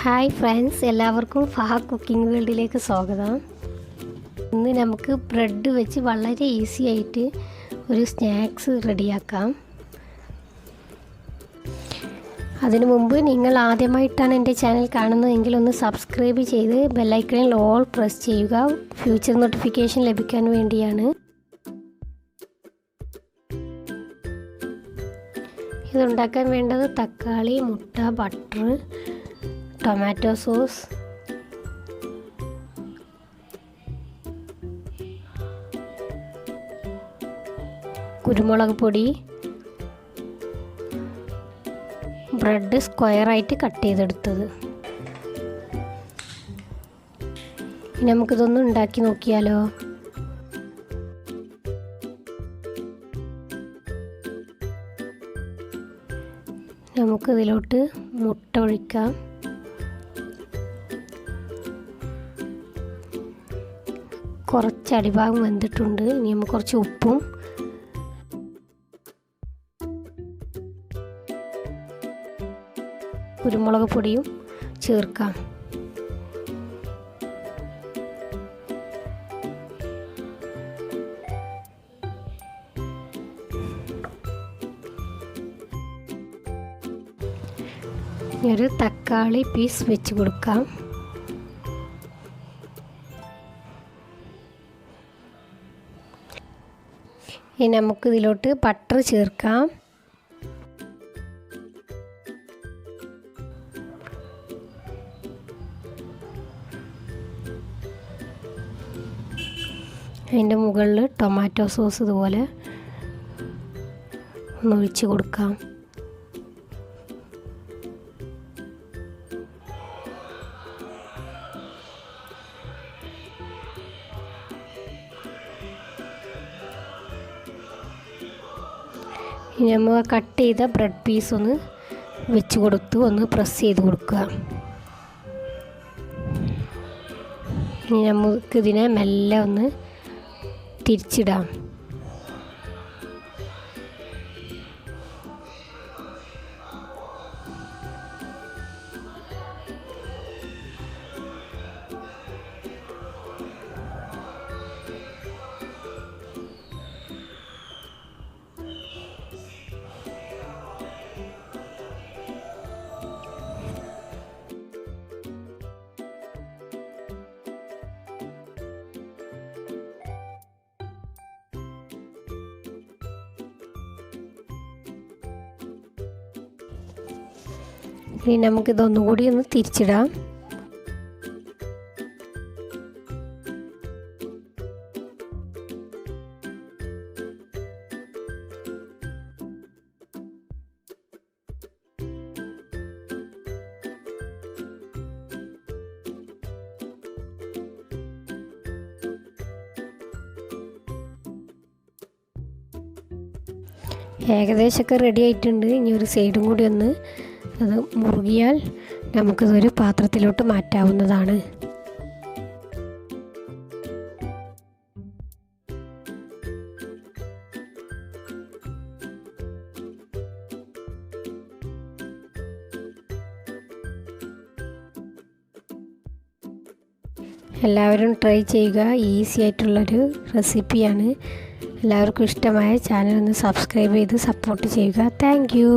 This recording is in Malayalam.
ഹായ് ഫ്രണ്ട്സ്, എല്ലാവർക്കും ഫഹ കുക്കിംഗ് വേൾഡിലേക്ക് സ്വാഗതം. ഇന്ന് നമുക്ക് ബ്രെഡ് വെച്ച് വളരെ ഈസി ആയിട്ട് ഒരു സ്നാക്സ് റെഡിയാക്കാം. അതിനു മുമ്പ് നിങ്ങൾ ആദ്യമായിട്ടാണ് എൻ്റെ ചാനൽ കാണുന്നതെങ്കിൽ ഒന്ന് സബ്സ്ക്രൈബ് ചെയ്ത് ബെല്ലൈക്കണിൽ ഓൾ പ്രസ് ചെയ്യുക. ഫ്യൂച്ചർ നോട്ടിഫിക്കേഷൻ ലഭിക്കാൻ വേണ്ടിയാണ്. ഇതുണ്ടാക്കാൻ വേണ്ടത് തക്കാളി, മുട്ട, ബട്ടർ, ടൊമാറ്റോ സോസ്, കുരുമുളക് പൊടി, ബ്രെഡ് സ്ക്വയറായിട്ട് കട്ട് ചെയ്തെടുത്തത്. ഇനി നമുക്കിതൊന്ന് ഉണ്ടാക്കി നോക്കിയാലോ. നമുക്കിതിലോട്ട് മുട്ട ഒഴിക്കാം. കുറച്ച് അടിഭാഗം വെന്തിട്ടുണ്ട്. ഇനി നമുക്ക് കുറച്ച് ഉപ്പും കുരുമുളക് പൊടിയും ചേർക്കാം. ഇനി ഒരു തക്കാളി പീസ് വെച്ച് കൊടുക്കാം. ഇനി നമുക്ക് ഇതിലോട്ട് ബട്ടർ ചേർക്കാം. അതിൻ്റെ മുകളിൽ ടൊമാറ്റോ സോസ് ഇതുപോലെ ഒന്ന് ഒഴിച്ച് കൊടുക്കാം. ഇനി നമ്മൾ കട്ട് ചെയ്ത ബ്രെഡ് പീസ് ഒന്ന് വെച്ച് കൊടുത്ത് ഒന്ന് പ്രസ് ചെയ്ത് കൊടുക്കുക. ഇനി നമുക്കിതിനെ മെല്ലെ ഒന്ന് തിരിച്ചിടാം. ഇനി നമുക്കിതൊന്നും കൂടി ഒന്ന് തിരിച്ചിടാം. ഏകദേശമൊക്കെ റെഡി ആയിട്ടുണ്ട്. ഇനി ഒരു സൈഡും കൂടി ഒന്ന് അത് മുറുകിയാൽ നമുക്കിതൊരു പാത്രത്തിലോട്ട് മാറ്റാവുന്നതാണ്. എല്ലാവരും ട്രൈ ചെയ്യുക. ഈസി ആയിട്ടുള്ളൊരു റെസിപ്പിയാണ്. എല്ലാവർക്കും ഇഷ്ടമായ ചാനൽ ഒന്ന് സബ്സ്ക്രൈബ് ചെയ്ത് സപ്പോർട്ട് ചെയ്യുക. Thank you.